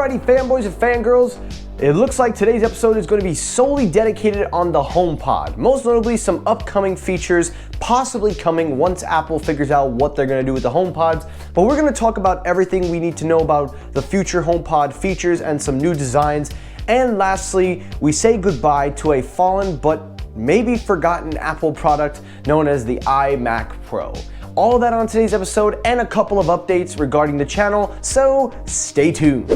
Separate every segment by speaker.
Speaker 1: Alrighty, fanboys and fangirls, it looks like today's episode is going to be solely dedicated on the HomePod. Most notably, some upcoming features possibly coming once Apple figures out what they're going to do with the HomePods. But we're going to talk about everything we need to know about the future HomePod features and some new designs. And lastly, we say goodbye to a fallen but maybe forgotten Apple product known as the iMac Pro. All of that on today's episode and a couple of updates regarding the channel, so stay tuned.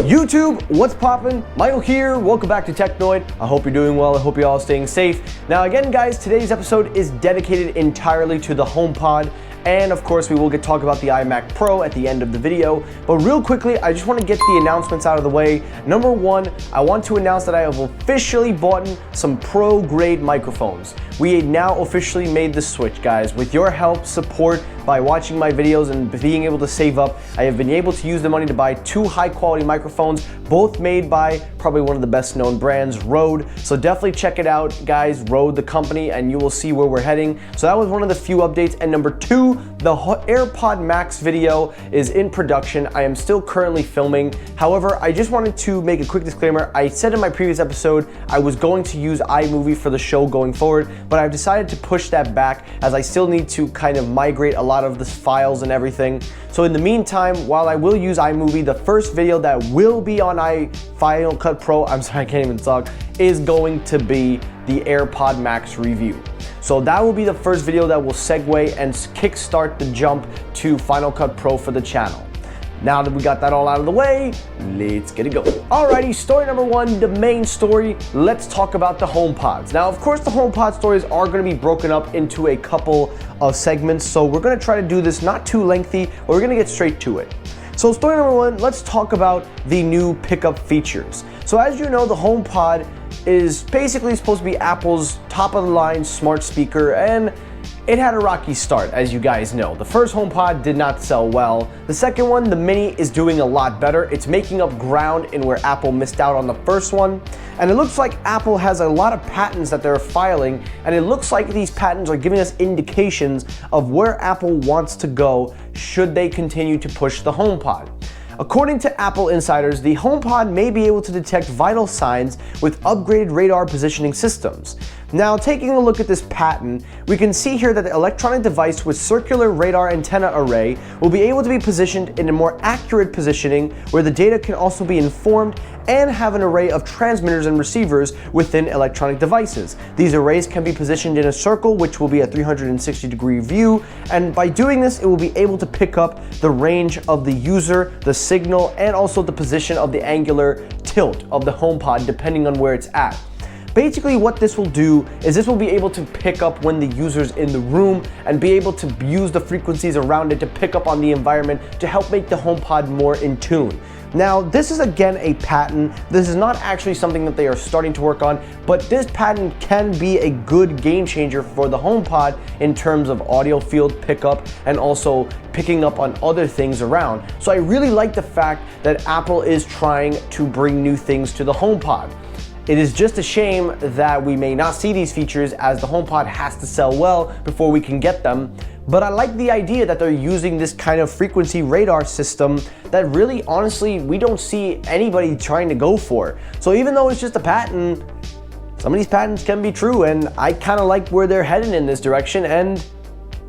Speaker 1: YouTube, what's poppin'? Michael here, welcome back to Technoid. I hope you're doing well, I hope you're all staying safe. Now again guys, today's episode is dedicated entirely to the HomePod, and of course we will talk about the iMac Pro at the end of the video. But real quickly, I just want to get the announcements out of the way. Number one, I want to announce that I have officially bought some pro grade microphones. We now officially made the switch, guys. With your help, support, by watching my videos and being able to save up, I have been able to use the money to buy two high quality microphones, both made by probably one of the best known brands, Rode. So definitely check it out, guys, Rode the company, and you will see where we're heading. So that was one of the few updates. And number two, the AirPod Max video is in production. I am still currently filming. However, I just wanted to make a quick disclaimer. I said in my previous episode, I was going to use iMovie for the show going forward, but I've decided to push that back as I still need to kind of migrate a lot of the files and everything. So in the meantime, while I will use iMovie, the first video that will be on Final Cut Pro, I'm sorry, I can't even talk, is going to be the AirPod Max review. So that will be the first video that will segue and kickstart the jump to Final Cut Pro for the channel. Now that we got that all out of the way, let's get it going. Alrighty, story number one, the main story. Let's talk about the HomePods. Now, of course, the HomePod stories are going to be broken up into a couple of segments, so we're going to try to do this not too lengthy, but we're going to get straight to it. So story number one, let's talk about the new pickup features. So as you know, the HomePod is basically supposed to be Apple's top of the line smart speaker, and it had a rocky start, as you guys know. The first HomePod did not sell well. The second one, the Mini, is doing a lot better. It's making up ground in where Apple missed out on the first one. And it looks like Apple has a lot of patents that they're filing, and it looks like these patents are giving us indications of where Apple wants to go should they continue to push the HomePod. According to Apple insiders, the HomePod may be able to detect vital signs with upgraded radar positioning systems. Now, taking a look at this patent, we can see here that the electronic device with circular radar antenna array will be able to be positioned in a more accurate positioning where the data can also be informed and have an array of transmitters and receivers within electronic devices. These arrays can be positioned in a circle, which will be a 360-degree view, and by doing this, it will be able to pick up the range of the user, the signal, and also the position of the angular tilt of the HomePod depending on where it's at. Basically what this will do is this will be able to pick up when the user's in the room and be able to use the frequencies around it to pick up on the environment to help make the HomePod more in tune. Now, this is again a patent. This is not actually something that they are starting to work on, but this patent can be a good game changer for the HomePod in terms of audio field pickup and also picking up on other things around. So I really like the fact that Apple is trying to bring new things to the HomePod. It is just a shame that we may not see these features as the HomePod has to sell well before we can get them. But I like the idea that they're using this kind of frequency radar system that really, honestly, we don't see anybody trying to go for. So even though it's just a patent, some of these patents can be true, and I kind of like where they're heading in this direction, and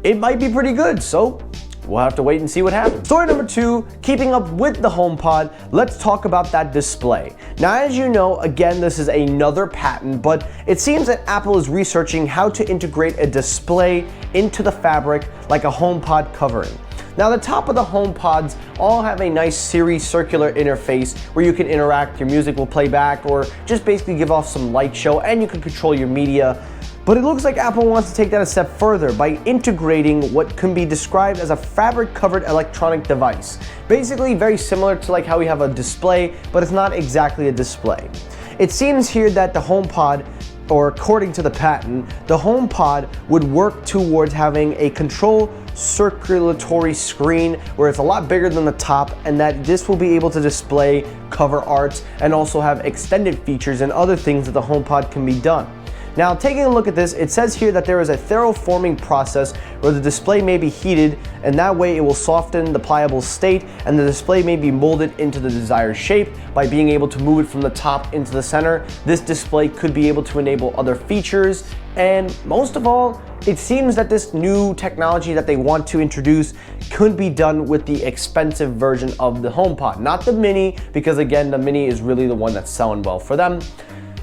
Speaker 1: it might be pretty good. So we'll have to wait and see what happens. Story number two, keeping up with the HomePod, let's talk about that display. Now, as you know, again, this is another patent, but it seems that Apple is researching how to integrate a display into the fabric like a HomePod covering. Now, the top of the HomePods all have a nice series circular interface where you can interact, your music will play back, or just basically give off some light show, and you can control your media. But it looks like Apple wants to take that a step further by integrating what can be described as a fabric-covered electronic device. Basically very similar to like how we have a display, but it's not exactly a display. It seems here that the HomePod, or according to the patent, the HomePod would work towards having a control circulatory screen where it's a lot bigger than the top, and that this will be able to display cover art and also have extended features and other things that the HomePod can be done. Now, taking a look at this, it says here that there is a thermoforming process where the display may be heated, and that way it will soften the pliable state, and the display may be molded into the desired shape by being able to move it from the top into the center. This display could be able to enable other features, and most of all, it seems that this new technology that they want to introduce could be done with the expensive version of the HomePod, not the Mini, because again, the Mini is really the one that's selling well for them.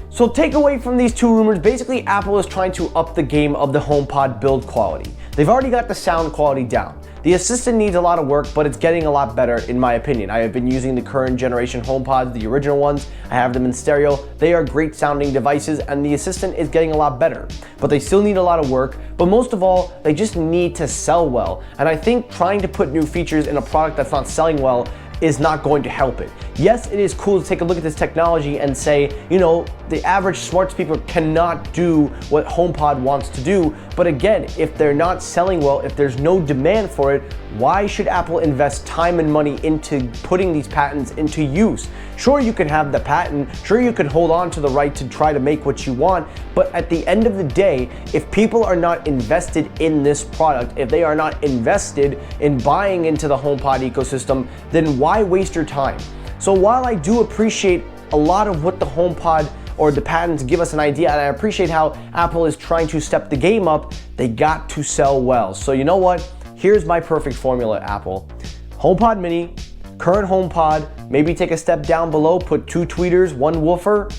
Speaker 1: So take away from these two rumors, basically Apple is trying to up the game of the HomePod build quality. They've already got the sound quality down. The Assistant needs a lot of work, but it's getting a lot better in my opinion. I have been using the current generation HomePods, the original ones. I have them in stereo. They are great sounding devices, and the Assistant is getting a lot better. But they still need a lot of work, but most of all, they just need to sell well. And I think trying to put new features in a product that's not selling well is not going to help it. Yes, it is cool to take a look at this technology and say, you know, the average smart speaker cannot do what HomePod wants to do, but again, if they're not selling well, if there's no demand for it, why should Apple invest time and money into putting these patents into use? Sure, you can have the patent, sure you can hold on to the right to try to make what you want, but at the end of the day, if people are not invested in this product, if they are not invested in buying into the HomePod ecosystem, then why waste your time? So while I do appreciate a lot of what the HomePod or the patents give us an idea, and I appreciate how Apple is trying to step the game up, they got to sell well. So you know what? Here's my perfect formula, Apple. HomePod Mini, current HomePod, maybe take a step down below, put 2 tweeters, 1 woofer,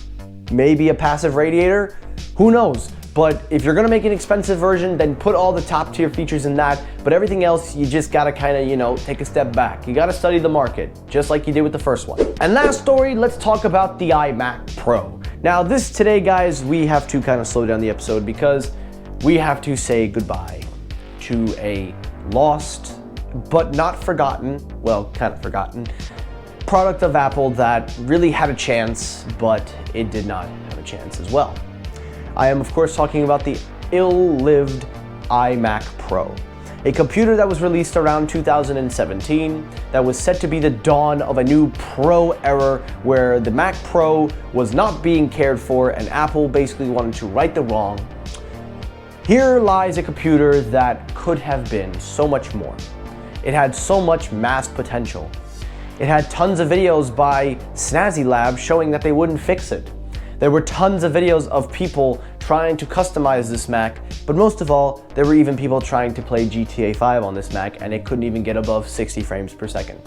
Speaker 1: maybe a passive radiator, who knows? But if you're gonna make an expensive version, then put all the top tier features in that, but everything else, you just gotta kinda, you know, take a step back. You gotta study the market, just like you did with the first one. And last story, let's talk about the iMac Pro. Now this today, guys, we have to kind of slow down the episode because we have to say goodbye to a lost, but not forgotten, well, kind of forgotten, product of Apple that really had a chance, but it did not have a chance as well. I am, of course, talking about the ill-lived iMac Pro, a computer that was released around 2017 that was set to be the dawn of a new Pro era where the Mac Pro was not being cared for and Apple basically wanted to right the wrong. Here lies a computer that could have been so much more. It had so much mass potential. It had tons of videos by Snazzy Lab showing that they wouldn't fix it. There were tons of videos of people trying to customize this Mac, but most of all, there were even people trying to play GTA 5 on this Mac and it couldn't even get above 60 frames per second.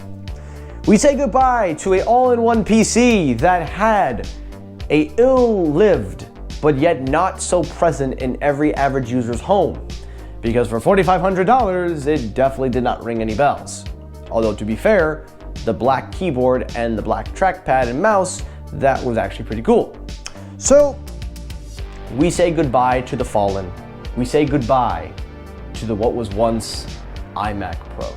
Speaker 1: We say goodbye to an all-in-one PC that had a ill-lived, but yet not so present in every average user's home. Because for $4,500, it definitely did not ring any bells. Although to be fair, the black keyboard and the black trackpad and mouse, that was actually pretty cool. So, we say goodbye to the fallen. We say goodbye to the what was once iMac Pro.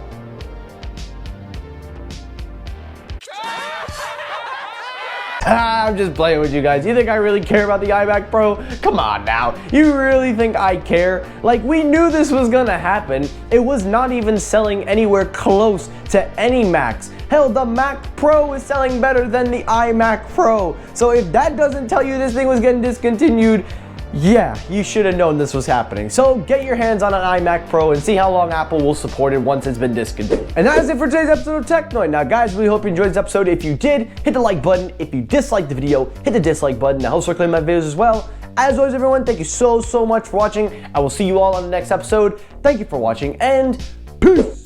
Speaker 1: I'm just playing with you guys. You think I really care about the iMac Pro? Come on now. You really think I care? Like, we knew this was gonna happen. It was not even selling anywhere close to any Macs. Hell, the Mac Pro is selling better than the iMac Pro. So if that doesn't tell you this thing was getting discontinued, yeah, you should have known this was happening. So get your hands on an iMac Pro and see how long Apple will support it once it's been discontinued. And that is it for today's episode of Technoid. Now guys, really hope you enjoyed this episode. If you did, hit the like button. If you disliked the video, hit the dislike button. That helps circulate my videos as well. As always, everyone, thank you so much for watching. I will see you all on the next episode. Thank you for watching and peace.